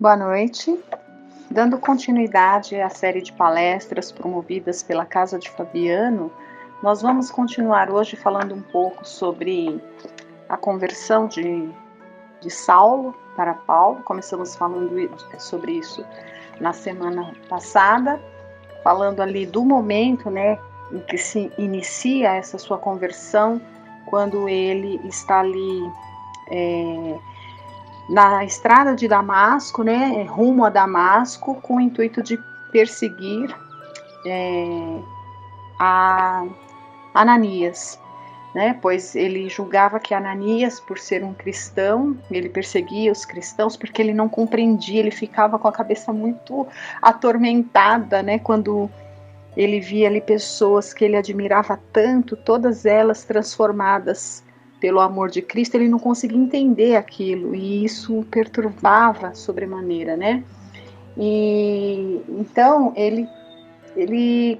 Boa noite. Dando continuidade à série de palestras promovidas pela Casa de Fabiano, nós vamos continuar hoje falando um pouco sobre a conversão de Saulo para Paulo. Começamos falando sobre isso na semana passada, falando ali do momento, né, em que se inicia essa sua conversão, quando ele está ali na estrada de Damasco, né, rumo a Damasco, com o intuito de perseguir a Ananias, né, pois ele julgava que Ananias, por ser um cristão, ele perseguia os cristãos porque ele não compreendia, ele ficava com a cabeça muito atormentada, né, quando ele via ali pessoas que ele admirava tanto, todas elas transformadas pelo amor de Cristo, ele não conseguia entender aquilo, e isso perturbava sobremaneira, né? E então ele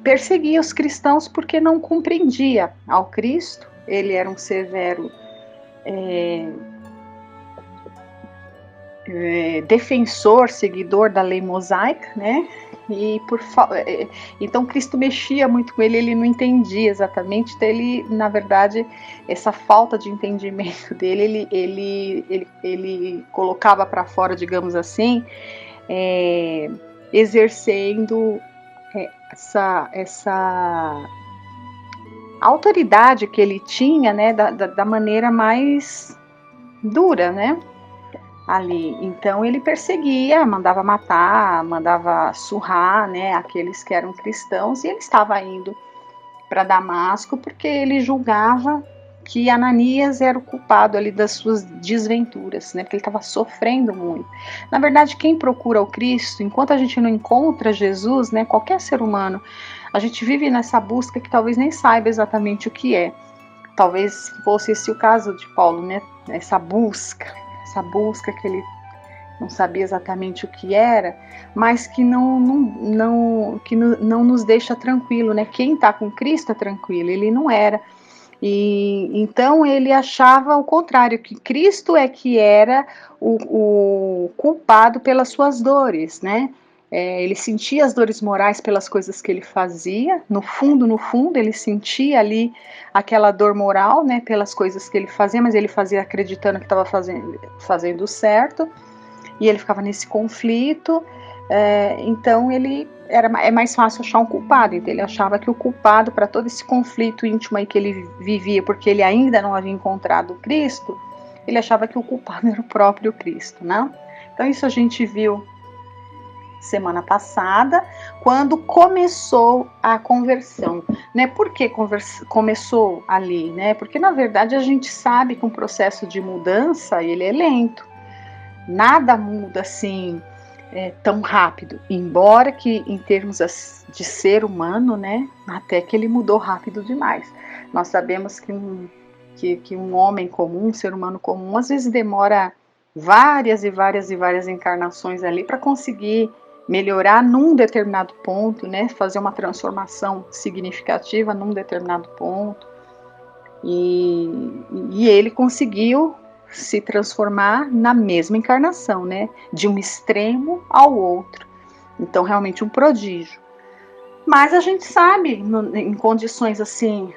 perseguia os cristãos porque não compreendia ao Cristo. Ele era um severo defensor, seguidor da lei mosaica, né? E então Cristo mexia muito com ele, ele não entendia exatamente, então ele, na verdade, essa falta de entendimento dele, ele colocava para fora, digamos assim, exercendo essa autoridade que ele tinha, né, da maneira mais dura, né? Ali, então ele perseguia, mandava matar, mandava surrar, né, aqueles que eram cristãos, e ele estava indo para Damasco porque ele julgava que Ananias era o culpado ali das suas desventuras, né, porque ele estava sofrendo muito. Na verdade, quem procura o Cristo, enquanto a gente não encontra Jesus, né, qualquer ser humano, a gente vive nessa busca que talvez nem saiba exatamente o que é. Talvez fosse esse o caso de Paulo, né, essa busca que ele não sabia exatamente o que era, mas que não nos deixa tranquilo, né? Quem está com Cristo é tranquilo, ele não era. E então ele achava o contrário, que Cristo é que era o culpado pelas suas dores, né? Ele sentia as dores morais pelas coisas que ele fazia, no fundo, ele sentia aquela dor moral, né, pelas coisas que ele fazia, mas ele fazia acreditando que estava fazendo certo, e ele ficava nesse conflito, então é mais fácil achar um culpado, então ele achava que o culpado para todo esse conflito íntimo aí que ele vivia, porque ele ainda não havia encontrado Cristo, ele achava que o culpado era o próprio Cristo, né? Então isso a gente viu semana passada, quando começou a conversão, né? Por que começou ali, né? Porque na verdade a gente sabe que um processo de mudança ele é lento, nada muda assim tão rápido, embora que em termos de ser humano, né? Até que ele mudou rápido demais. Nós sabemos que um homem comum, um ser humano comum, às vezes demora várias encarnações ali para conseguir melhorar num determinado ponto, né, fazer uma transformação significativa num determinado ponto, e ele conseguiu se transformar na mesma encarnação, né, de um extremo ao outro. Então, realmente um prodígio. Mas a gente sabe, em condições assim,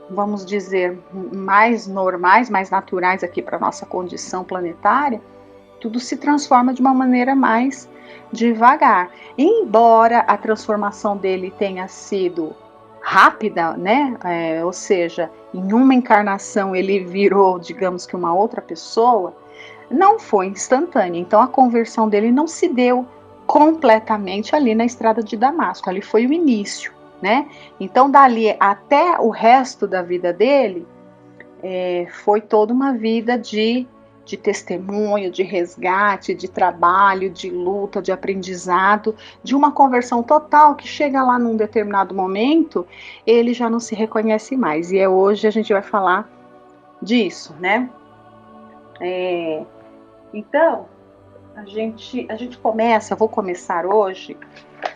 vamos dizer, mais normais, mais naturais aqui para a nossa condição planetária, tudo se transforma de uma maneira mais devagar. Embora a transformação dele tenha sido rápida, né? Ou seja, em uma encarnação ele virou, digamos que uma outra pessoa, não foi instantânea. Então a conversão dele não se deu completamente ali na estrada de Damasco, ali foi o início, né? Então dali até o resto da vida dele foi toda uma vida de testemunho, de resgate, de trabalho, de luta, de aprendizado, de uma conversão total que chega lá num determinado momento, ele já não se reconhece mais. E hoje a gente vai falar disso, né? Então, a gente começa, vou começar hoje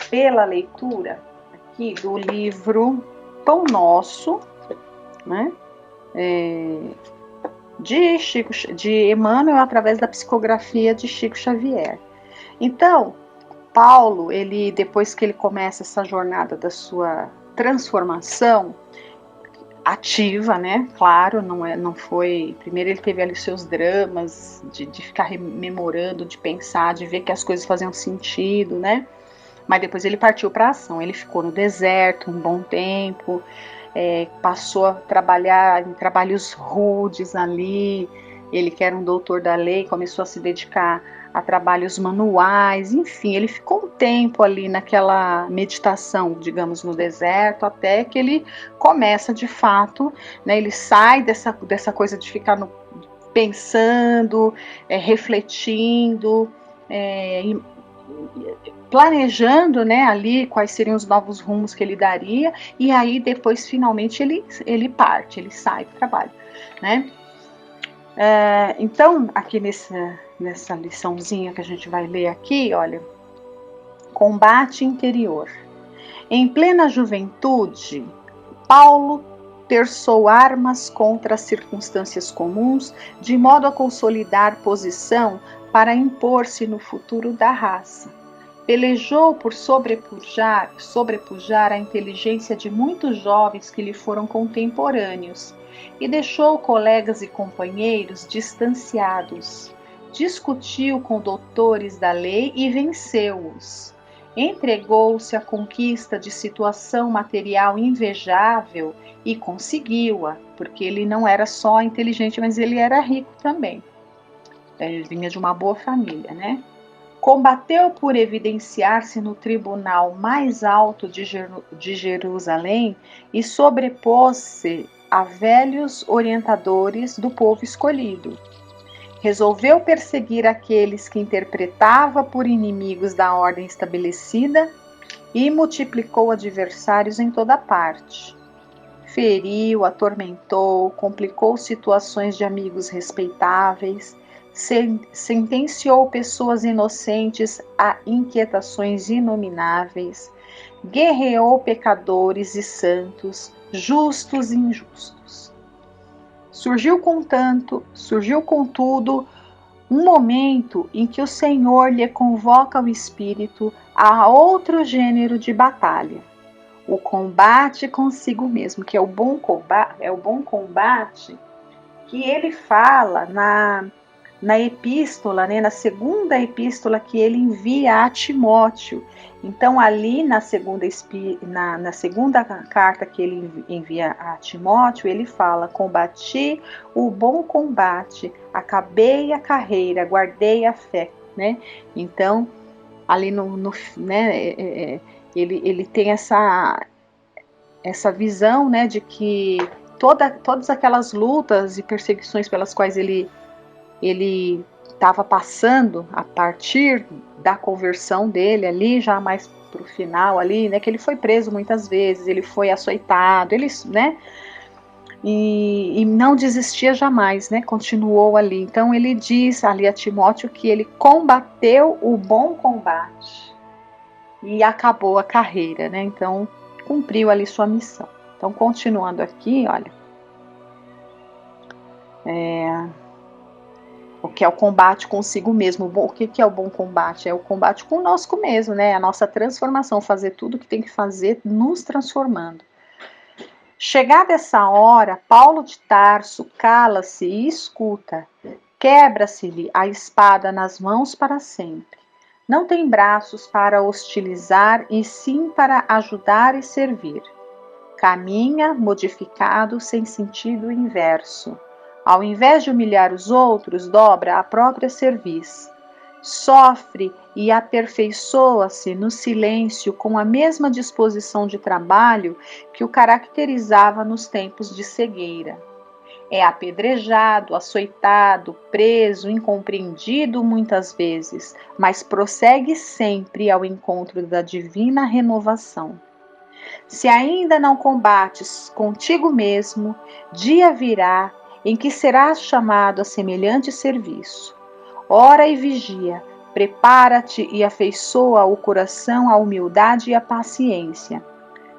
pela leitura aqui do livro Pão Nosso, né? De Emmanuel, através da psicografia de Chico Xavier. Então, Paulo, ele depois que ele começa essa jornada da sua transformação ativa, né? Claro, não foi. Primeiro ele teve ali seus dramas de ficar rememorando, de pensar, de ver que as coisas faziam sentido, né? Mas depois ele partiu para a ação. Ele ficou no deserto um bom tempo, passou a trabalhar em trabalhos rudes ali. Ele, que era um doutor da lei, começou a se dedicar a trabalhos manuais, enfim, ele ficou um tempo ali naquela meditação, digamos, no deserto, até que ele começa de fato, né, ele sai dessa coisa de ficar pensando, refletindo, planejando, né, ali quais seriam os novos rumos que ele daria, e aí depois finalmente ele parte, ele sai do trabalho, né? Então, aqui nessa liçãozinha que a gente vai ler aqui, olha, combate interior. Em plena juventude, Paulo terçou armas contra as circunstâncias comuns, de modo a consolidar posição para impor-se no futuro da raça. Pelejou por sobrepujar a inteligência de muitos jovens que lhe foram contemporâneos e deixou colegas e companheiros distanciados. Discutiu com doutores da lei e venceu-os. Entregou-se à conquista de situação material invejável e conseguiu-a, porque ele não era só inteligente, mas ele era rico também. Ele vinha de uma boa família, né? Combateu por evidenciar-se no tribunal mais alto de Jerusalém e sobrepôs-se a velhos orientadores do povo escolhido. Resolveu perseguir aqueles que interpretava por inimigos da ordem estabelecida e multiplicou adversários em toda parte. Feriu, atormentou, complicou situações de amigos respeitáveis, sentenciou pessoas inocentes a inquietações inomináveis, guerreou pecadores e santos, justos e injustos. Surgiu, contudo, um momento em que o Senhor lhe convoca o espírito a outro gênero de batalha, o combate consigo mesmo, que é o bom combate que ele fala na epístola, né, na segunda epístola que ele envia a Timóteo. Então, ali na segunda carta que ele envia a Timóteo, ele fala: combati o bom combate, acabei a carreira, guardei a fé, né? Então, ali né, ele tem essa visão, né, de que todas aquelas lutas e perseguições pelas quais ele estava passando a partir da conversão dele ali, já mais para o final ali, né, que ele foi preso muitas vezes, ele foi açoitado, né, e não desistia jamais, né, continuou ali. Então ele diz ali a Timóteo que ele combateu o bom combate e acabou a carreira, né, então cumpriu ali sua missão. Então, continuando aqui, olha, o que é o combate consigo mesmo. O que é o bom combate? É o combate conosco mesmo, né? A nossa transformação, fazer tudo o que tem que fazer, nos transformando. Chegada essa hora, Paulo de Tarso cala-se e escuta. Quebra-se-lhe a espada nas mãos para sempre. Não tem braços para hostilizar, e sim para ajudar e servir. Caminha modificado sem sentido inverso. Ao invés de humilhar os outros, dobra a própria cerviz. Sofre e aperfeiçoa-se no silêncio com a mesma disposição de trabalho que o caracterizava nos tempos de cegueira. É apedrejado, açoitado, preso, incompreendido muitas vezes, mas prossegue sempre ao encontro da divina renovação. Se ainda não combates contigo mesmo, dia virá em que serás chamado a semelhante serviço. Ora e vigia, prepara-te e afeiçoa o coração à humildade e à paciência.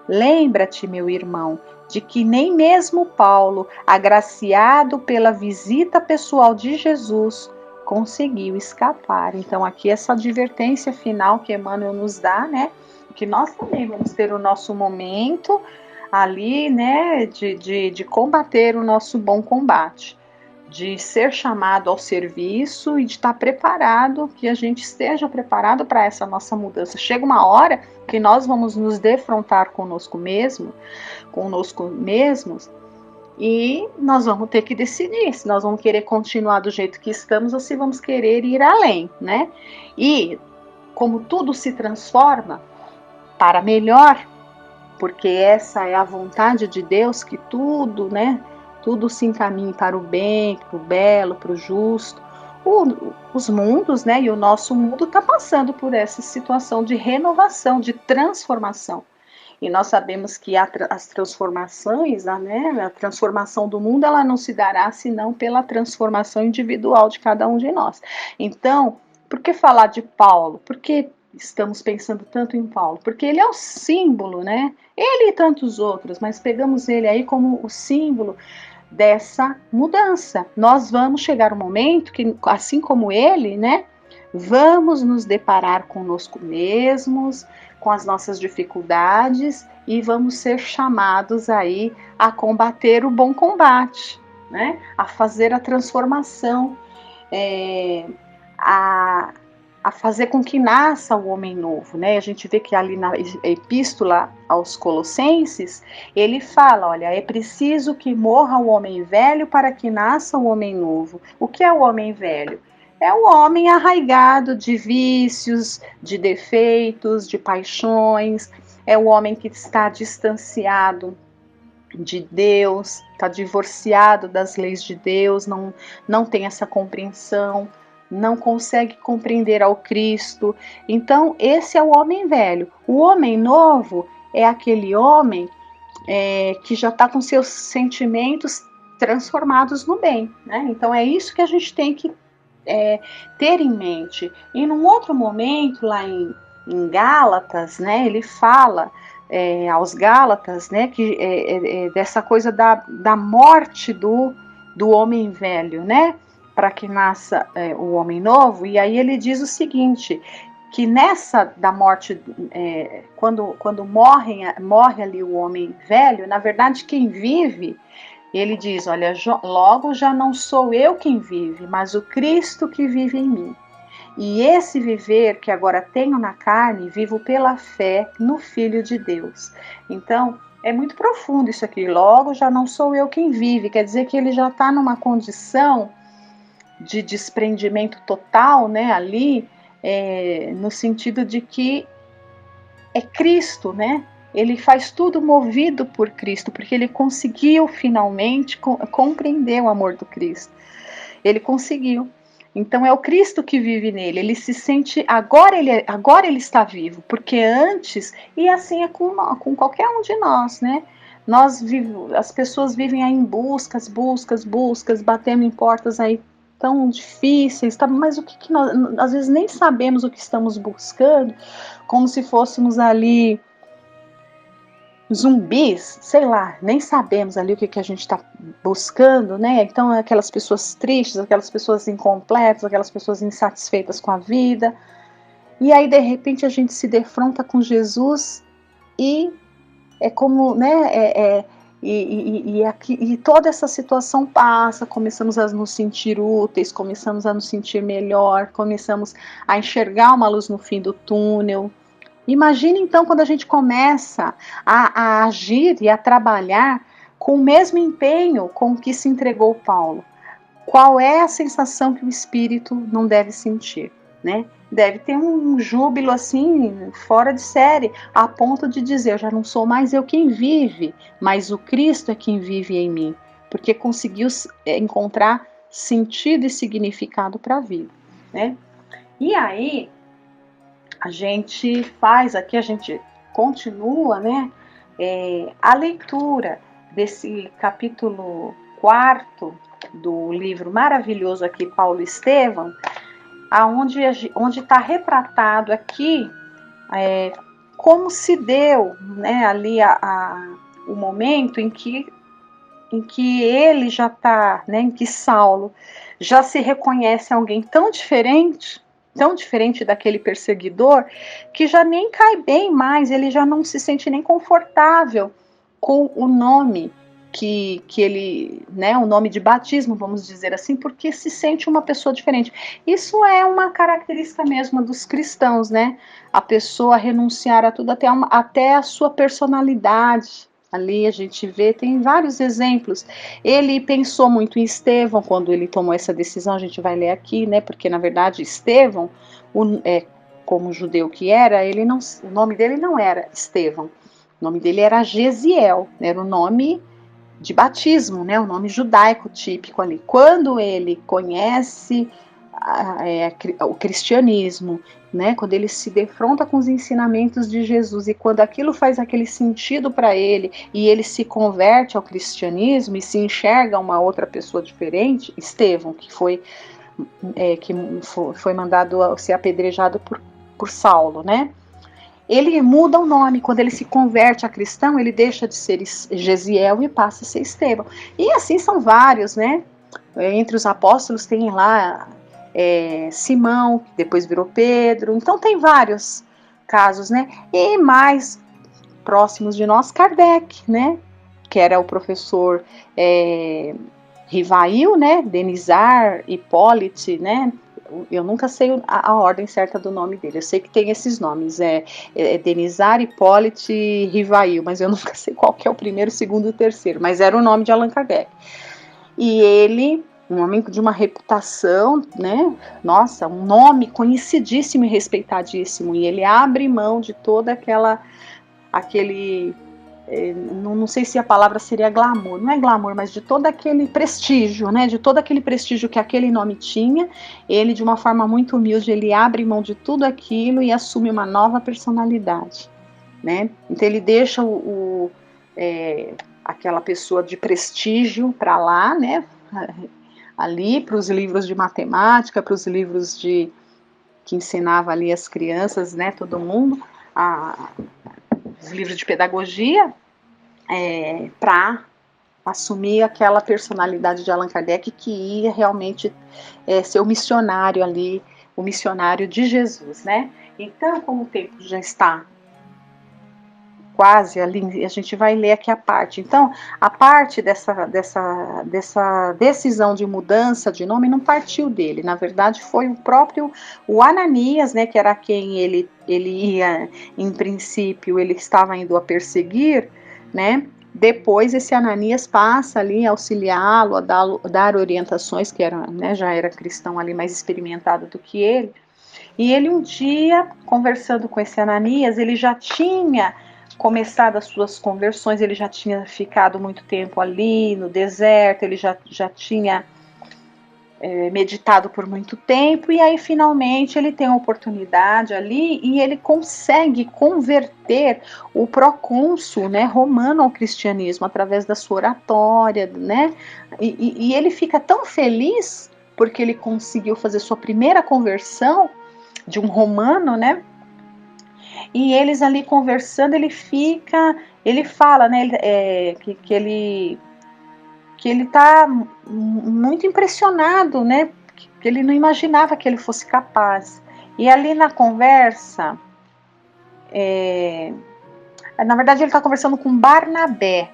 Lembra-te, meu irmão, de que nem mesmo Paulo, agraciado pela visita pessoal de Jesus, conseguiu escapar. Então aqui essa advertência final que Emmanuel nos dá, né, que nós também vamos ter o nosso momento ali, né, de combater o nosso bom combate, de ser chamado ao serviço e de estar preparado, que a gente esteja preparado para essa nossa mudança. Chega uma hora que nós vamos nos defrontar conosco mesmos, e nós vamos ter que decidir se nós vamos querer continuar do jeito que estamos ou se vamos querer ir além, né? E como tudo se transforma para melhor, porque essa é a vontade de Deus, que tudo, né? Tudo se encaminhe para o bem, para o belo, para o justo. Os mundos, né? E o nosso mundo está passando por essa situação de renovação, de transformação. E nós sabemos que as transformações, né, a transformação do mundo, ela não se dará senão pela transformação individual de cada um de nós. Então, por que falar de Paulo? Por que estamos pensando tanto em Paulo? Porque ele é o símbolo, né? Ele e tantos outros, mas pegamos ele aí como o símbolo dessa mudança. Nós vamos chegar um momento que, assim como ele, né, vamos nos deparar conosco mesmos, com as nossas dificuldades, e vamos ser chamados aí a combater o bom combate, né? A fazer a transformação, a fazer com que nasça o homem novo, né? A gente vê que ali na epístola aos Colossenses, ele fala, olha, é preciso que morra o homem velho para que nasça o homem novo. O que é o homem velho? É o homem arraigado de vícios, de defeitos, de paixões, é o homem que está distanciado de Deus, está divorciado das leis de Deus, não tem essa compreensão, não consegue compreender ao Cristo. Então, esse é o homem velho. O homem novo é aquele homem que já está com seus sentimentos transformados no bem, né? Então, é isso que a gente tem que ter em mente. E num outro momento, lá em Gálatas, né, ele fala aos Gálatas, né, que dessa coisa da morte do homem velho, né, para que nasça o homem novo. E aí ele diz o seguinte, que nessa da morte, quando morre ali o homem velho, na verdade quem vive, ele diz, olha, logo já não sou eu quem vive, mas o Cristo que vive em mim. E esse viver que agora tenho na carne, vivo pela fé no Filho de Deus. Então, é muito profundo isso aqui. Logo já não sou eu quem vive, quer dizer que ele já está numa condição de desprendimento total, né, ali, no sentido de que é Cristo, né? Ele faz tudo movido por Cristo, porque ele conseguiu finalmente compreender o amor do Cristo. Ele conseguiu. Então é o Cristo que vive nele. Ele se sente agora ele está vivo, porque antes, e assim é com qualquer um de nós, né? As pessoas vivem aí em buscas, batendo em portas aí tão difíceis, tá? Mas o que nós às vezes nem sabemos o que estamos buscando, como se fôssemos ali zumbis, sei lá, nem sabemos ali o que a gente está buscando, né? Então, aquelas pessoas tristes, aquelas pessoas incompletas, aquelas pessoas insatisfeitas com a vida. E aí, de repente, a gente se defronta com Jesus e é como, né? E toda essa situação passa, começamos a nos sentir úteis, começamos a nos sentir melhor, começamos a enxergar uma luz no fim do túnel. Imagine então quando a gente começa a agir e a trabalhar com o mesmo empenho com que se entregou Paulo. Qual é a sensação que o espírito não deve sentir, né? Deve ter um júbilo assim, fora de série, a ponto de dizer, eu já não sou mais eu quem vive, mas o Cristo é quem vive em mim, porque conseguiu encontrar sentido e significado para a vida, né? E aí, a gente continua, né, a leitura desse capítulo 4 do livro maravilhoso aqui, Paulo Estevão, onde está retratado aqui como se deu, né, ali o momento em que em que ele já está, né, em que Saulo já se reconhece alguém tão diferente daquele perseguidor, que já nem cai bem mais, ele já não se sente nem confortável com o nome que ele, né, o nome de batismo, vamos dizer assim, porque se sente uma pessoa diferente. Isso é uma característica mesmo dos cristãos, né? A pessoa renunciar a tudo, até a sua personalidade. Ali a gente vê, tem vários exemplos. Ele pensou muito em Estevão quando ele tomou essa decisão, a gente vai ler aqui, né? Porque na verdade Estevão, como judeu que era, o nome dele não era Estevão, o nome dele era Gesiel, era o nome de batismo, né? O nome judaico típico ali. Quando ele conhece o cristianismo, né, quando ele se defronta com os ensinamentos de Jesus e quando aquilo faz aquele sentido para ele e ele se converte ao cristianismo e se enxerga uma outra pessoa diferente, Estevão, que foi mandado ser apedrejado por Saulo, né? Ele muda o nome, quando ele se converte a cristão, ele deixa de ser Gesiel e passa a ser Estevão. E assim são vários, né? Entre os apóstolos tem lá Simão, que depois virou Pedro, então tem vários casos, né? E mais próximos de nós, Kardec, né? Que era o professor Rivail, né? Denizar, Hipólite, né? Eu nunca sei a ordem certa do nome dele, eu sei que tem esses nomes, Denizar, Hipólite, Rivail, mas eu nunca sei qual que é o primeiro, o segundo e o terceiro, mas era o nome de Allan Kardec. E ele, um homem de uma reputação, né? Nossa, um nome conhecidíssimo e respeitadíssimo. E ele abre mão de toda aquele, não sei se a palavra seria glamour, não é glamour, mas de todo aquele prestígio, né? De todo aquele prestígio que aquele nome tinha. Ele, de uma forma muito humilde, ele abre mão de tudo aquilo e assume uma nova personalidade, né? Então ele deixa aquela pessoa de prestígio para lá, né? Ali para os livros de matemática, para os livros que ensinava ali as crianças, né? Todo mundo, os livros de pedagogia, para assumir aquela personalidade de Allan Kardec que ia realmente ser o missionário ali, o missionário de Jesus, né? Então, como o tempo já está quase ali, a gente vai ler aqui a parte. Então, a parte dessa decisão de mudança de nome não partiu dele, na verdade foi o Ananias, né, que era quem ele ia, em princípio, ele estava indo a perseguir, né? Depois esse Ananias passa ali a auxiliá-lo, a dar orientações, que era, né, já era cristão ali mais experimentado do que ele. E ele um dia, conversando com esse Ananias, ele já tinha começado as suas conversões, ele já tinha ficado muito tempo ali no deserto, ele já tinha meditado por muito tempo, e aí finalmente ele tem a oportunidade ali e ele consegue converter o procônsul, né, romano ao cristianismo através da sua oratória, né, e ele fica tão feliz porque ele conseguiu fazer sua primeira conversão de um romano, né, e eles ali conversando, ele fala, né, que ele está muito impressionado, né, que ele não imaginava que ele fosse capaz. E ali na conversa, na verdade ele está conversando com Barnabé,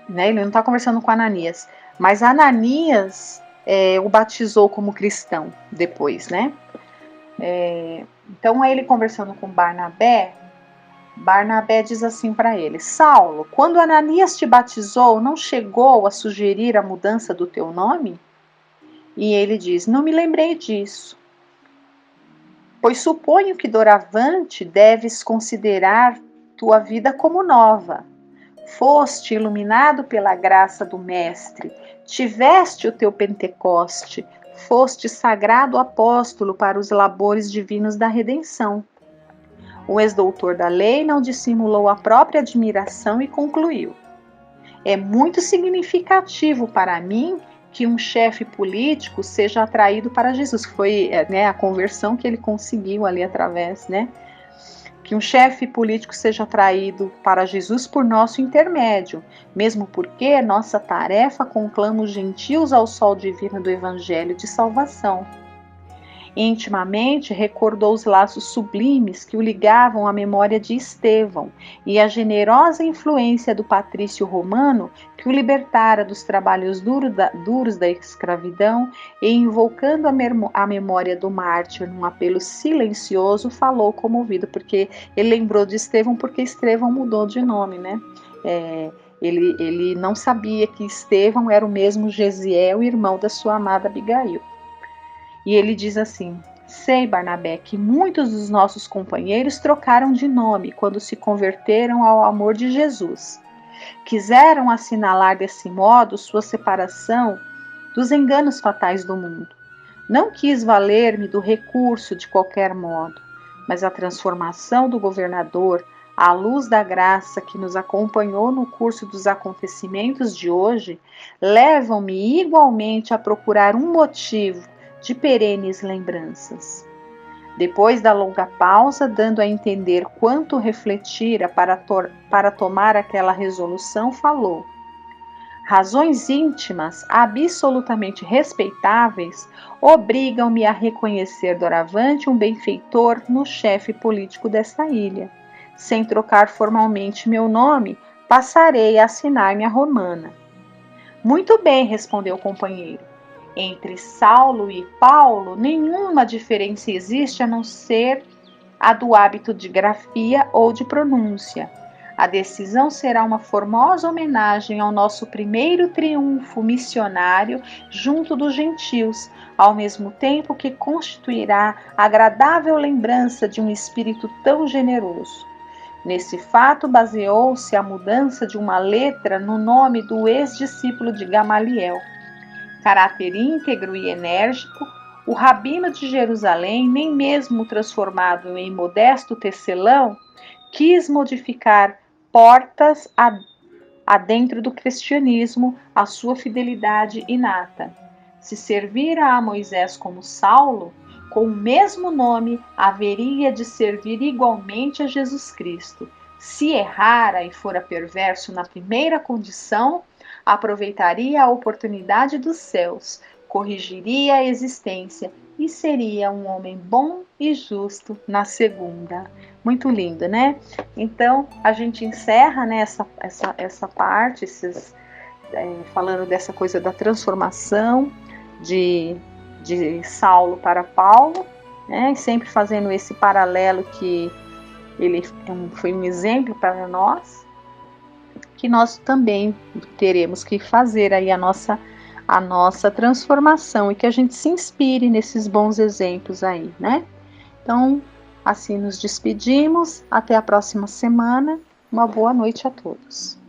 né, ele não está conversando com Ananias, mas Ananias o batizou como cristão depois, né. Então ele conversando com Barnabé diz assim para ele: Saulo, quando Ananias te batizou, não chegou a sugerir a mudança do teu nome? E ele diz: não me lembrei disso, pois suponho que doravante deves considerar tua vida como nova. Foste iluminado pela graça do Mestre, tiveste o teu Pentecoste, foste sagrado apóstolo para os labores divinos da redenção. O ex-doutor da lei não dissimulou a própria admiração e concluiu: é muito significativo para mim que um chefe político seja atraído para Jesus. Foi, né, a conversão que ele conseguiu ali através, né, que um chefe político seja traído para Jesus por nosso intermédio, mesmo porque nossa tarefa conclama os gentios ao sol divino do Evangelho de salvação. Intimamente recordou os laços sublimes que o ligavam à memória de Estevão e a generosa influência do patrício romano que o libertara dos trabalhos duros da escravidão e, invocando a memória do mártir num apelo silencioso, falou comovido, porque ele lembrou de Estevão porque Estevão mudou de nome, né? Ele não sabia que Estevão era o mesmo Gesiel, irmão da sua amada Abigail. E ele diz assim: sei, Barnabé, que muitos dos nossos companheiros trocaram de nome quando se converteram ao amor de Jesus. Quiseram assinalar desse modo sua separação dos enganos fatais do mundo. Não quis valer-me do recurso de qualquer modo, mas a transformação do governador, à luz da graça que nos acompanhou no curso dos acontecimentos de hoje, levam-me igualmente a procurar um motivo de perenes lembranças. Depois da longa pausa, dando a entender quanto refletira para tomar aquela resolução, falou: razões íntimas, absolutamente respeitáveis, obrigam-me a reconhecer doravante um benfeitor no chefe político desta ilha. Sem trocar formalmente meu nome, passarei a assinar-me a romana. Muito bem, respondeu o companheiro. Entre Saulo e Paulo, nenhuma diferença existe a não ser a do hábito de grafia ou de pronúncia. A decisão será uma formosa homenagem ao nosso primeiro triunfo missionário junto dos gentios, ao mesmo tempo que constituirá agradável lembrança de um espírito tão generoso. Nesse fato baseou-se a mudança de uma letra no nome do ex-discípulo de Gamaliel. Caráter íntegro e enérgico, o rabino de Jerusalém, nem mesmo transformado em modesto tecelão, quis modificar portas adentro do cristianismo a sua fidelidade inata. Se servira a Moisés como Saulo, com o mesmo nome haveria de servir igualmente a Jesus Cristo. Se errara e fora perverso na primeira condição, aproveitaria a oportunidade dos céus, corrigiria a existência e seria um homem bom e justo na segunda. Muito lindo, né? Então, a gente encerra, né, essa parte, falando dessa coisa da transformação de Saulo para Paulo, né, sempre fazendo esse paralelo que ele foi um exemplo para nós, que nós também teremos que fazer aí a nossa transformação e que a gente se inspire nesses bons exemplos aí, né? Então, assim nos despedimos, até a próxima semana, uma boa noite a todos.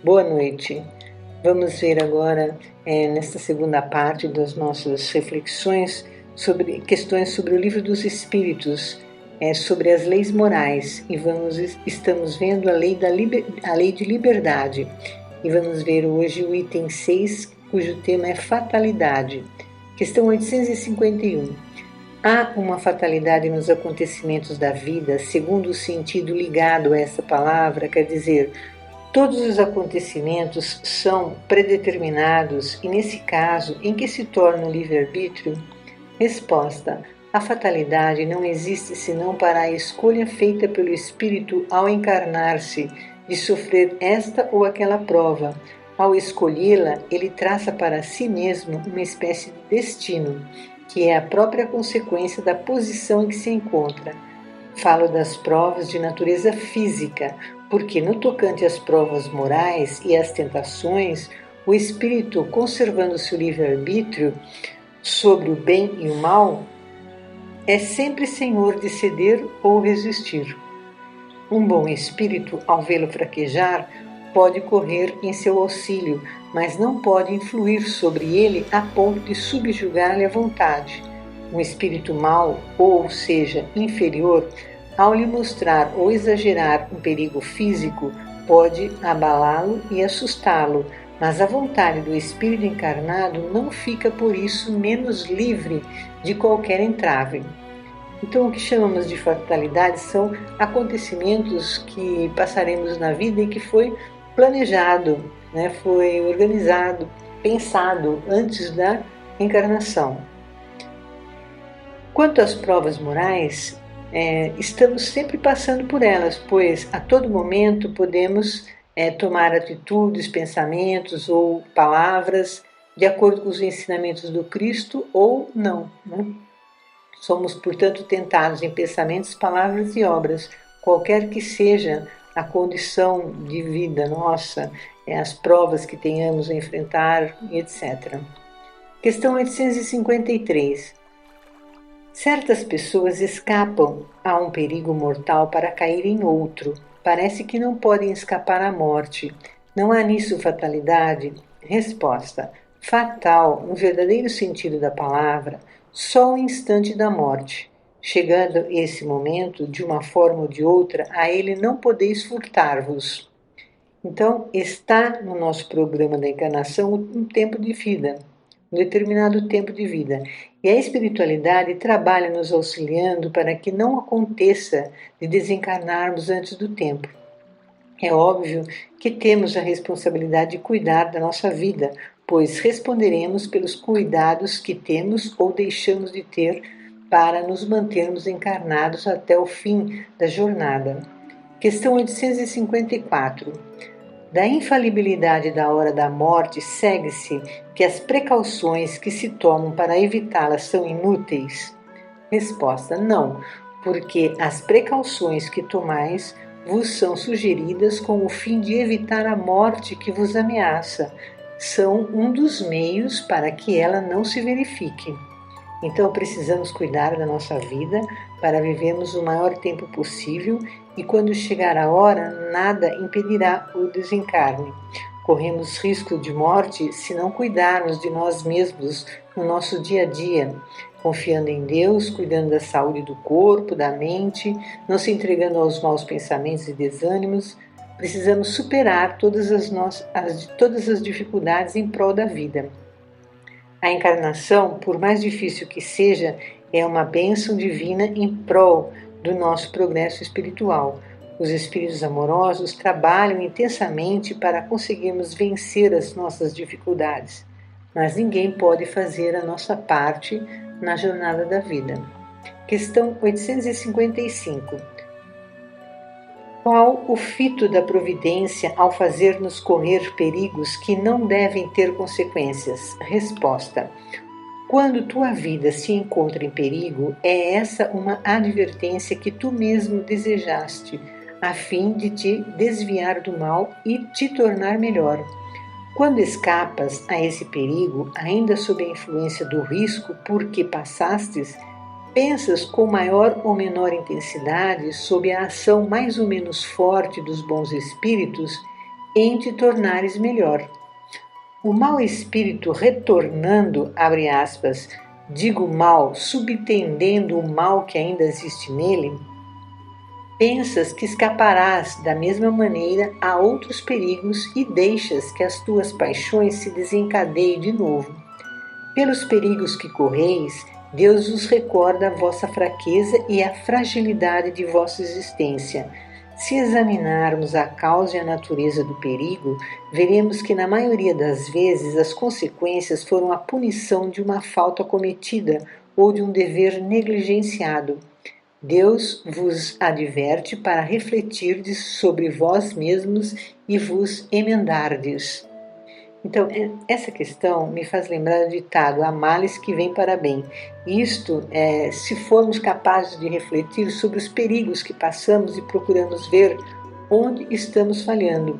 Boa noite. Vamos ver agora, nesta segunda parte das nossas reflexões, sobre questões sobre o Livro dos Espíritos, sobre as leis morais, e estamos vendo a lei de liberdade. E vamos ver hoje o item 6, cujo tema é fatalidade. Questão 851. Há uma fatalidade nos acontecimentos da vida, segundo o sentido ligado a essa palavra, quer dizer, todos os acontecimentos são predeterminados e, nesse caso, em que se torna o livre-arbítrio? Resposta: a fatalidade não existe senão para a escolha feita pelo espírito ao encarnar-se de sofrer esta ou aquela prova. Ao escolhê-la, ele traça para si mesmo uma espécie de destino, que é a própria consequência da posição em que se encontra. Falo das provas de natureza física, porque no tocante às provas morais e às tentações, o espírito, conservando seu livre-arbítrio sobre o bem e o mal, é sempre senhor de ceder ou resistir. Um bom espírito, ao vê-lo fraquejar, pode correr em seu auxílio, mas não pode influir sobre ele a ponto de subjugar-lhe a vontade. um espírito mau, ou seja, inferior, ao lhe mostrar ou exagerar um perigo físico, pode abalá-lo e assustá-lo, mas a vontade do espírito encarnado não fica por isso menos livre de qualquer entrave. Então, o que chamamos de fatalidade são acontecimentos que passaremos na vida e que foi planejado, né, foi organizado, pensado antes da encarnação. Quanto às provas morais, estamos sempre passando por elas, pois a todo momento podemos tomar atitudes, pensamentos ou palavras de acordo com os ensinamentos do Cristo ou não, né? Somos, portanto, tentados em pensamentos, palavras e obras, qualquer que seja a condição de vida nossa, as provas que tenhamos a enfrentar, etc. Questão 853. Certas pessoas escapam a um perigo mortal para cair em outro. Parece que não podem escapar à morte. Não há nisso fatalidade? Resposta: fatal, no verdadeiro sentido da palavra, só o instante da morte. Chegando esse momento, de uma forma ou de outra, a ele não podeis furtar-vos. Então, está no nosso programa da encarnação um tempo de vida, um determinado tempo de vida. E a espiritualidade trabalha nos auxiliando para que não aconteça de desencarnarmos antes do tempo. É óbvio que temos a responsabilidade de cuidar da nossa vida, pois responderemos pelos cuidados que temos ou deixamos de ter para nos mantermos encarnados até o fim da jornada. Questão 854. Da infalibilidade da hora da morte segue-se que as precauções que se tomam para evitá-la são inúteis? Resposta: não, porque as precauções que tomais vos são sugeridas com o fim de evitar a morte que vos ameaça. São um dos meios para que ela não se verifique. Então precisamos cuidar da nossa vida para vivermos o maior tempo possível e quando chegar a hora, nada impedirá o desencarne. Corremos risco de morte se não cuidarmos de nós mesmos no nosso dia a dia, confiando em Deus, cuidando da saúde do corpo, da mente, não se entregando aos maus pensamentos e desânimos. Precisamos superar todas as dificuldades em prol da vida. A encarnação, por mais difícil que seja, é uma bênção divina em prol do nosso progresso espiritual. Os espíritos amorosos trabalham intensamente para conseguirmos vencer as nossas dificuldades, mas ninguém pode fazer a nossa parte na jornada da vida. Questão 855. Qual o fito da providência ao fazer-nos correr perigos que não devem ter consequências? Resposta: quando tua vida se encontra em perigo, é essa uma advertência que tu mesmo desejaste, a fim de te desviar do mal e te tornar melhor. Quando escapas a esse perigo, ainda sob a influência do risco por que passastes, pensas com maior ou menor intensidade sob a ação mais ou menos forte dos bons espíritos em te tornares melhor. O mau espírito retornando, abre aspas, digo mal, subtendendo o mal que ainda existe nele, pensas que escaparás da mesma maneira a outros perigos e deixas que as tuas paixões se desencadeiem de novo. Pelos perigos que correis, Deus vos recorda a vossa fraqueza e a fragilidade de vossa existência. Se examinarmos a causa e a natureza do perigo, veremos que na maioria das vezes as consequências foram a punição de uma falta cometida ou de um dever negligenciado. Deus vos adverte para refletirdes sobre vós mesmos e vos emendardes. Então, essa questão me faz lembrar do ditado: há males que vêm para bem. Isto, se formos capazes de refletir sobre os perigos que passamos e procuramos ver onde estamos falhando.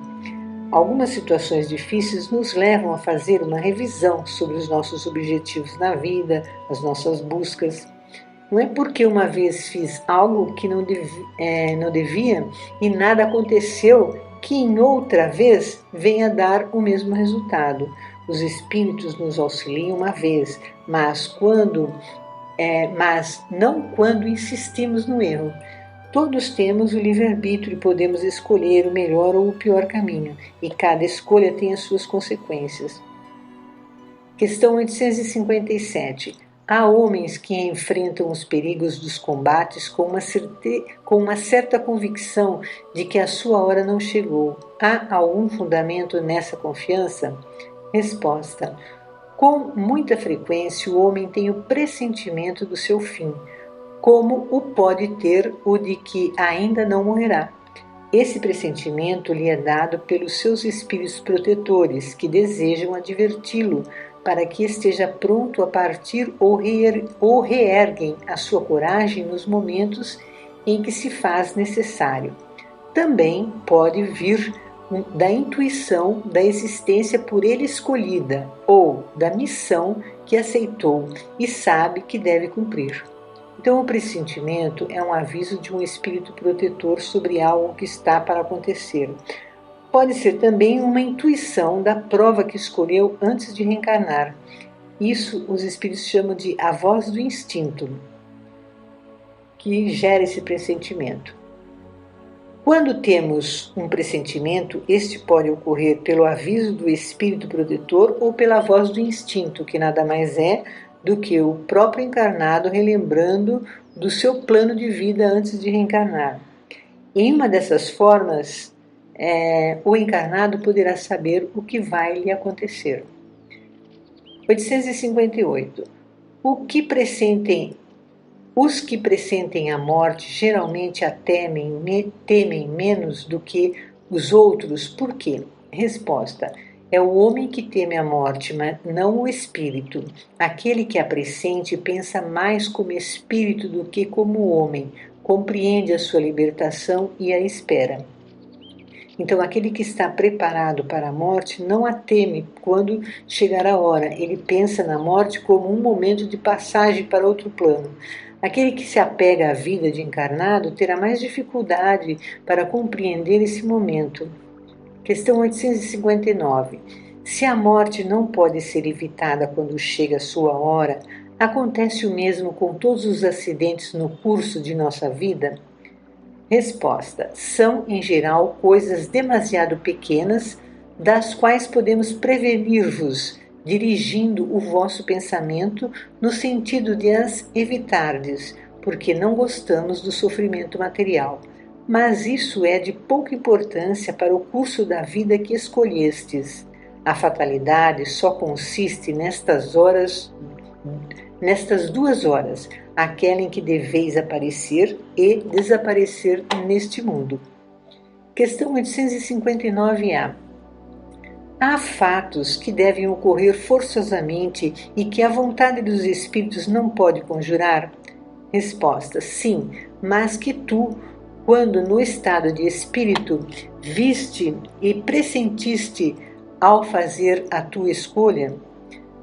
Algumas situações difíceis nos levam a fazer uma revisão sobre os nossos objetivos na vida, as nossas buscas. Não é porque uma vez fiz algo que não devia e nada aconteceu que em outra vez venha dar o mesmo resultado. Os espíritos nos auxiliam uma vez, mas quando mas não quando insistimos no erro. Todos temos o livre-arbítrio e podemos escolher o melhor ou o pior caminho, e cada escolha tem as suas consequências. Questão 857. Há homens que enfrentam os perigos dos combates com uma certa convicção de que a sua hora não chegou. Há algum fundamento nessa confiança? Resposta. Com muita frequência o homem tem o pressentimento do seu fim, como o pode ter o de que ainda não morrerá. Esse pressentimento lhe é dado pelos seus espíritos protetores, que desejam adverti-lo para que esteja pronto a partir ou reerguem a sua coragem nos momentos em que se faz necessário. Também pode vir da intuição da existência por ele escolhida ou da missão que aceitou e sabe que deve cumprir. Então, o pressentimento é um aviso de um espírito protetor sobre algo que está para acontecer. Pode ser também uma intuição da prova que escolheu antes de reencarnar. Isso os espíritos chamam de a voz do instinto, que gera esse pressentimento. Quando temos um pressentimento, este pode ocorrer pelo aviso do espírito protetor ou pela voz do instinto, que nada mais é do que o próprio encarnado relembrando do seu plano de vida antes de reencarnar. Em uma dessas formas, o encarnado poderá saber o que vai lhe acontecer. 858. Os que pressentem a morte geralmente a temem menos do que os outros. Por quê? Resposta. É o homem que teme a morte, mas não o espírito. Aquele que a pressente pensa mais como espírito do que como homem, compreende a sua libertação e a espera. Então, aquele que está preparado para a morte não a teme quando chegar a hora. Ele pensa na morte como um momento de passagem para outro plano. Aquele que se apega à vida de encarnado terá mais dificuldade para compreender esse momento. Questão 859. Se a morte não pode ser evitada quando chega a sua hora, acontece o mesmo com todos os acidentes no curso de nossa vida? Resposta. São, em geral, coisas demasiado pequenas, das quais podemos prevenir-vos, dirigindo o vosso pensamento no sentido de as evitardes, porque não gostamos do sofrimento material. Mas isso é de pouca importância para o curso da vida que escolhestes. A fatalidade só consiste nestas 2 horas, aquela em que deveis aparecer e desaparecer neste mundo. Questão 859A. Há fatos que devem ocorrer forçosamente e que a vontade dos espíritos não pode conjurar? Resposta. Sim, mas que tu, quando no estado de espírito viste e pressentiste ao fazer a tua escolha?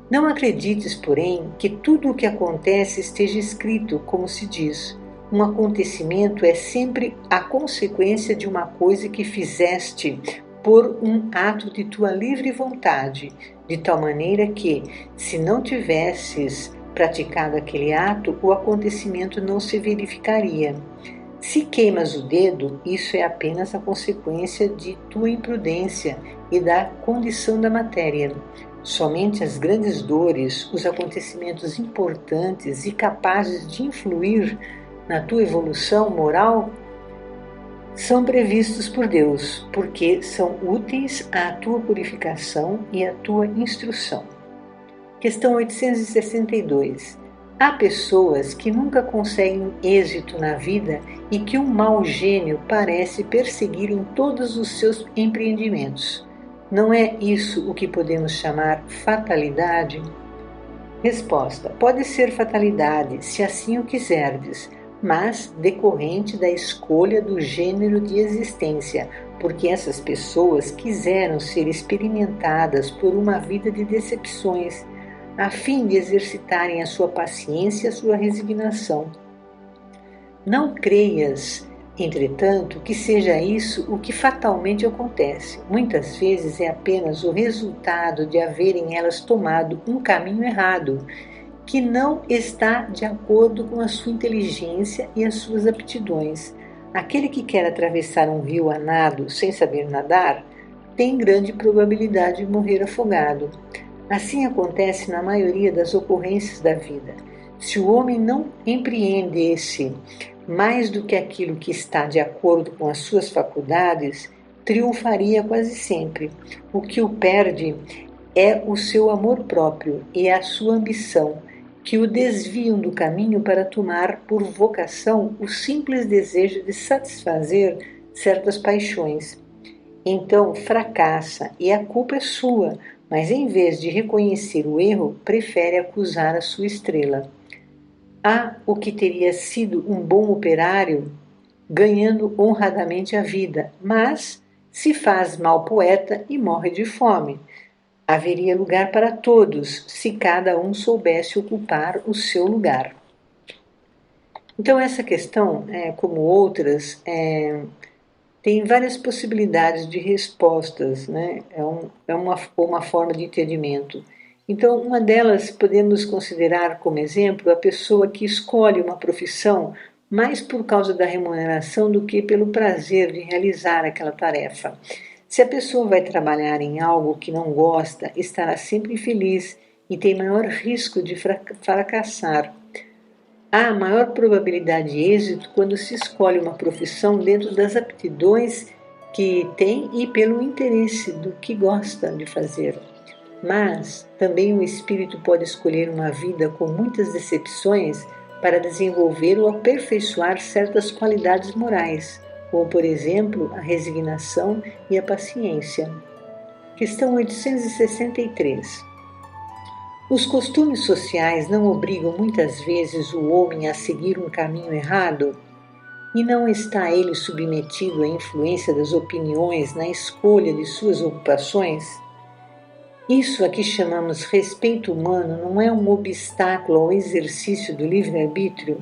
Não acredites, porém, que tudo o que acontece esteja escrito, como se diz. Um acontecimento é sempre a consequência de uma coisa que fizeste por um ato de tua livre vontade, de tal maneira que, se não tivesses praticado aquele ato, o acontecimento não se verificaria. Se queimas o dedo, isso é apenas a consequência de tua imprudência e da condição da matéria. Somente as grandes dores, os acontecimentos importantes e capazes de influir na tua evolução moral, são previstos por Deus, porque são úteis à tua purificação e à tua instrução. Questão 862. Há pessoas que nunca conseguem êxito na vida e que um mau gênio parece perseguir em todos os seus empreendimentos. Não é isso o que podemos chamar fatalidade? Resposta. Pode ser fatalidade, se assim o quiserdes, mas decorrente da escolha do gênero de existência, porque essas pessoas quiseram ser experimentadas por uma vida de decepções, a fim de exercitarem a sua paciência e a sua resignação. Não creias, entretanto, que seja isso o que fatalmente acontece. Muitas vezes é apenas o resultado de haverem elas tomado um caminho errado que não está de acordo com a sua inteligência e as suas aptidões. Aquele que quer atravessar um rio a nado sem saber nadar tem grande probabilidade de morrer afogado. Assim acontece na maioria das ocorrências da vida. Se o homem não empreendesse mais do que aquilo que está de acordo com as suas faculdades, triunfaria quase sempre. O que o perde é o seu amor próprio e a sua ambição, que o desviam do caminho para tomar por vocação o simples desejo de satisfazer certas paixões. Então fracassa e a culpa é sua, mas em vez de reconhecer o erro, prefere acusar a sua estrela. Há o que teria sido um bom operário, ganhando honradamente a vida, mas se faz mal poeta e morre de fome. Haveria lugar para todos, se cada um soubesse ocupar o seu lugar. Então essa questão, como outras, tem várias possibilidades de respostas, né? É uma forma de entendimento. Então, uma delas podemos considerar como exemplo a pessoa que escolhe uma profissão mais por causa da remuneração do que pelo prazer de realizar aquela tarefa. Se a pessoa vai trabalhar em algo que não gosta, estará sempre infeliz e tem maior risco de fracassar. Há maior probabilidade de êxito quando se escolhe uma profissão dentro das aptidões que tem e pelo interesse do que gosta de fazer. Mas também o espírito pode escolher uma vida com muitas decepções para desenvolver ou aperfeiçoar certas qualidades morais, como por exemplo a resignação e a paciência. Questão 863. Os costumes sociais não obrigam muitas vezes o homem a seguir um caminho errado? E não está ele submetido à influência das opiniões na escolha de suas ocupações? Isso a que chamamos respeito humano não é um obstáculo ao exercício do livre-arbítrio?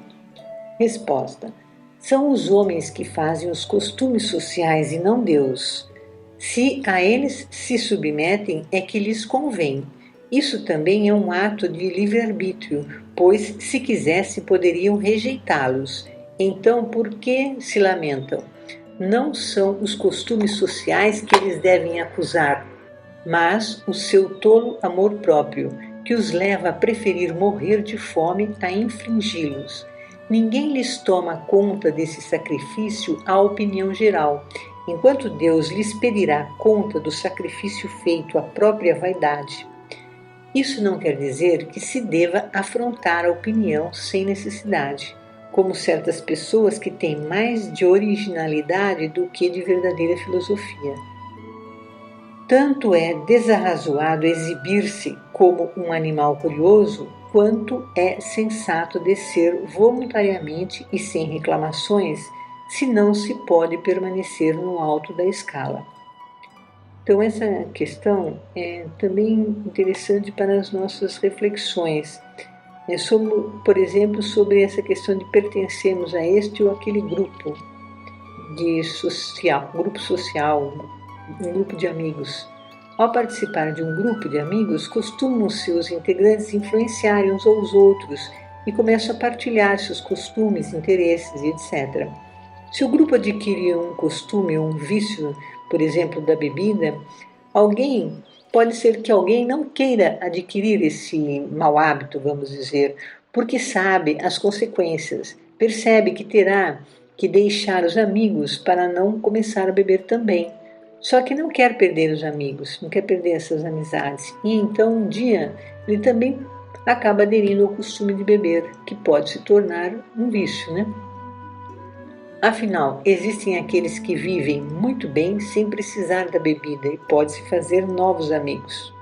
Resposta: são os homens que fazem os costumes sociais e não Deus. Se a eles se submetem, é que lhes convém. Isso também é um ato de livre-arbítrio, pois, se quisesse, poderiam rejeitá-los. Então, por que se lamentam? Não são os costumes sociais que eles devem acusar, mas o seu tolo amor próprio, que os leva a preferir morrer de fome a infringi-los. Ninguém lhes toma conta desse sacrifício à opinião geral, enquanto Deus lhes pedirá conta do sacrifício feito à própria vaidade. Isso não quer dizer que se deva afrontar a opinião sem necessidade, como certas pessoas que têm mais de originalidade do que de verdadeira filosofia. Tanto é desarrazoado exibir-se como um animal curioso, quanto é sensato descer voluntariamente e sem reclamações, se não se pode permanecer no alto da escala. Então essa questão é também interessante para as nossas reflexões. Por exemplo, sobre essa questão de pertencermos a este ou aquele grupo social, um grupo de amigos. Ao participar de um grupo de amigos, costumam seus integrantes influenciarem uns aos outros e começam a partilhar seus costumes, interesses, etc. Se o grupo adquire um costume ou um vício, por exemplo, da bebida, pode ser que alguém não queira adquirir esse mau hábito, vamos dizer, porque sabe as consequências, percebe que terá que deixar os amigos para não começar a beber também. Só que não quer perder os amigos, não quer perder essas amizades. E então um dia ele também acaba aderindo ao costume de beber, que pode se tornar um vício, né? Afinal, existem aqueles que vivem muito bem sem precisar da bebida e pode-se fazer novos amigos.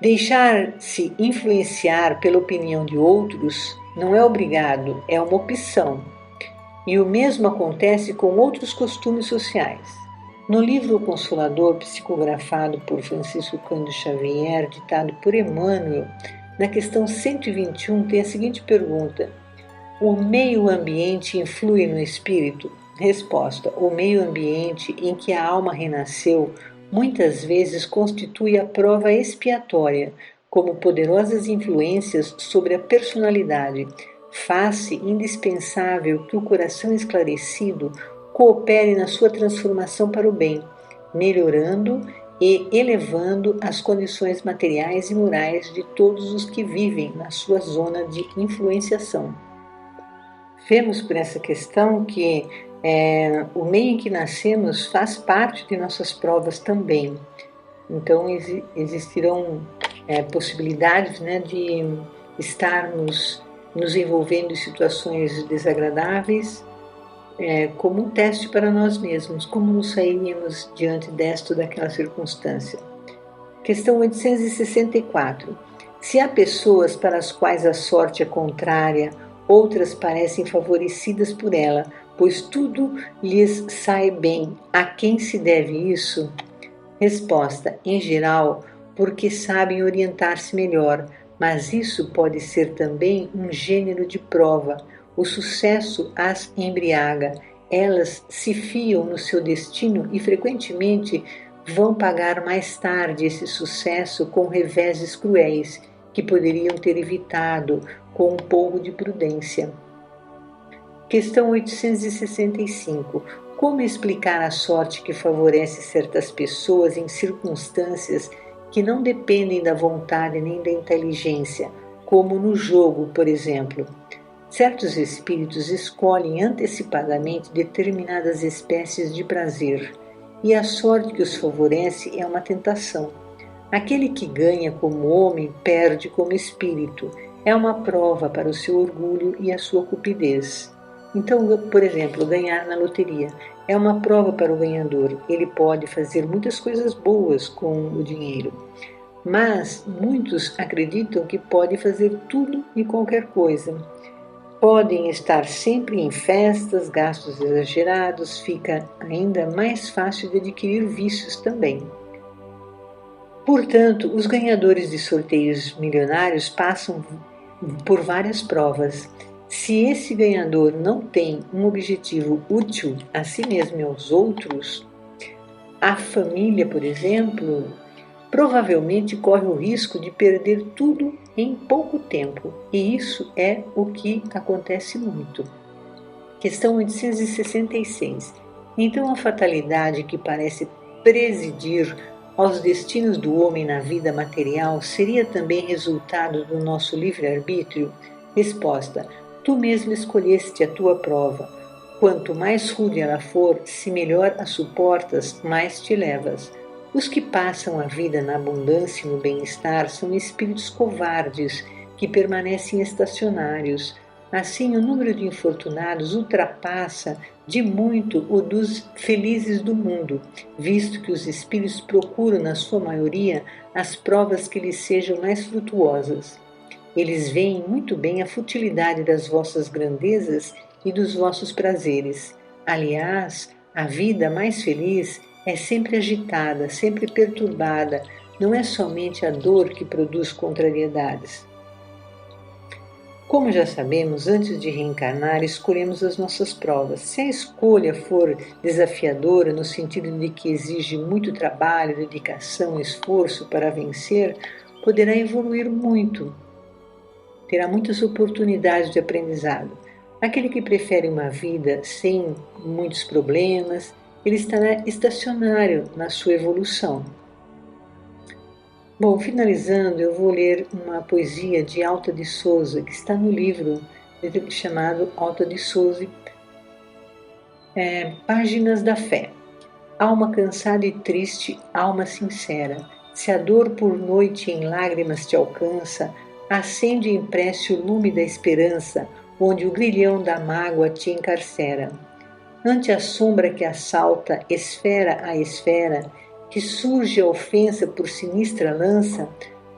Deixar-se influenciar pela opinião de outros não é obrigado, é uma opção. E o mesmo acontece com outros costumes sociais. No livro O Consolador, psicografado por Francisco Cândido Xavier, ditado por Emmanuel, na questão 121 tem a seguinte pergunta: o meio ambiente influi no espírito? Resposta: o meio ambiente em que a alma renasceu muitas vezes constitui a prova expiatória, como poderosas influências sobre a personalidade, faz-se indispensável que o coração esclarecido coopere na sua transformação para o bem, melhorando e elevando as condições materiais e morais de todos os que vivem na sua zona de influenciação. Vemos por essa questão que o meio em que nascemos faz parte de nossas provas também. Então existirão possibilidades, né, de estarmos nos envolvendo em situações desagradáveis, como um teste para nós mesmos, como nos sairíamos diante desta ou daquela circunstância. Questão 864. Se há pessoas para as quais a sorte é contrária, outras parecem favorecidas por ela, pois tudo lhes sai bem, a quem se deve isso? Resposta: em geral, porque sabem orientar-se melhor, mas isso pode ser também um gênero de prova. O sucesso as embriaga, elas se fiam no seu destino e frequentemente vão pagar mais tarde esse sucesso com reveses cruéis que poderiam ter evitado com um pouco de prudência. Questão 865. Como explicar a sorte que favorece certas pessoas em circunstâncias que não dependem da vontade nem da inteligência, como no jogo, por exemplo? Certos espíritos escolhem antecipadamente determinadas espécies de prazer, e a sorte que os favorece é uma tentação. Aquele que ganha como homem perde como espírito. É uma prova para o seu orgulho e a sua cupidez. Então, por exemplo, ganhar na loteria é uma prova para o ganhador. Ele pode fazer muitas coisas boas com o dinheiro, mas muitos acreditam que pode fazer tudo e qualquer coisa. Podem estar sempre em festas, gastos exagerados, fica ainda mais fácil de adquirir vícios também. Portanto, os ganhadores de sorteios milionários passam por várias provas. Se esse ganhador não tem um objetivo útil a si mesmo e aos outros, a família, por exemplo, provavelmente corre o risco de perder tudo em pouco tempo, e isso é o que acontece muito. Questão 866. Então a fatalidade que parece presidir aos destinos do homem na vida material seria também resultado do nosso livre-arbítrio? Resposta: tu mesmo escolheste a tua prova. Quanto mais rude ela for, se melhor a suportas, mais te levas. Os que passam a vida na abundância e no bem-estar são espíritos covardes que permanecem estacionários. Assim, o número de infortunados ultrapassa de muito o dos felizes do mundo, visto que os espíritos procuram, na sua maioria, as provas que lhes sejam mais frutuosas. Eles veem muito bem a futilidade das vossas grandezas e dos vossos prazeres. Aliás, a vida mais feliz é sempre agitada, sempre perturbada. Não é somente a dor que produz contrariedades. Como já sabemos, antes de reencarnar, escolhemos as nossas provas. Se a escolha for desafiadora, no sentido de que exige muito trabalho, dedicação, esforço para vencer, poderá evoluir muito. Terá muitas oportunidades de aprendizado. Aquele que prefere uma vida sem muitos problemas, ele estará estacionário na sua evolução. Bom, finalizando, eu vou ler uma poesia de Alta de Souza, que está no livro chamado Alta de Souza, Páginas da Fé. Alma cansada e triste, alma sincera, se a dor por noite em lágrimas te alcança, acende em prece o lume da esperança, onde o grilhão da mágoa te encarcera. Ante a sombra que assalta esfera a esfera, que surge a ofensa por sinistra lança,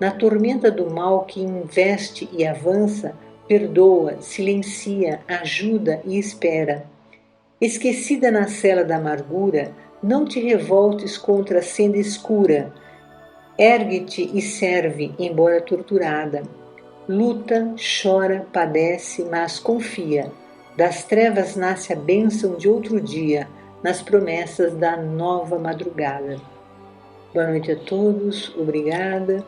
na tormenta do mal que investe e avança, perdoa, silencia, ajuda e espera. Esquecida na cela da amargura, não te revoltes contra a senda escura. Ergue-te e serve, embora torturada. Luta, chora, padece, mas confia. Das trevas nasce a bênção de outro dia, nas promessas da nova madrugada. Boa noite a todos, obrigada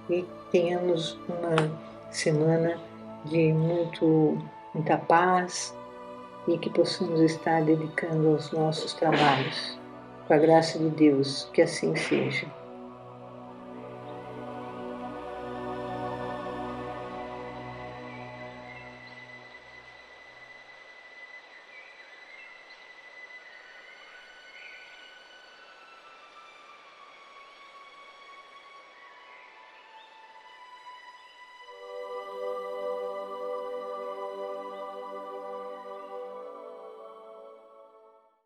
e tenhamos uma semana de muita paz e que possamos estar dedicando aos nossos trabalhos. Com a graça de Deus, que assim seja.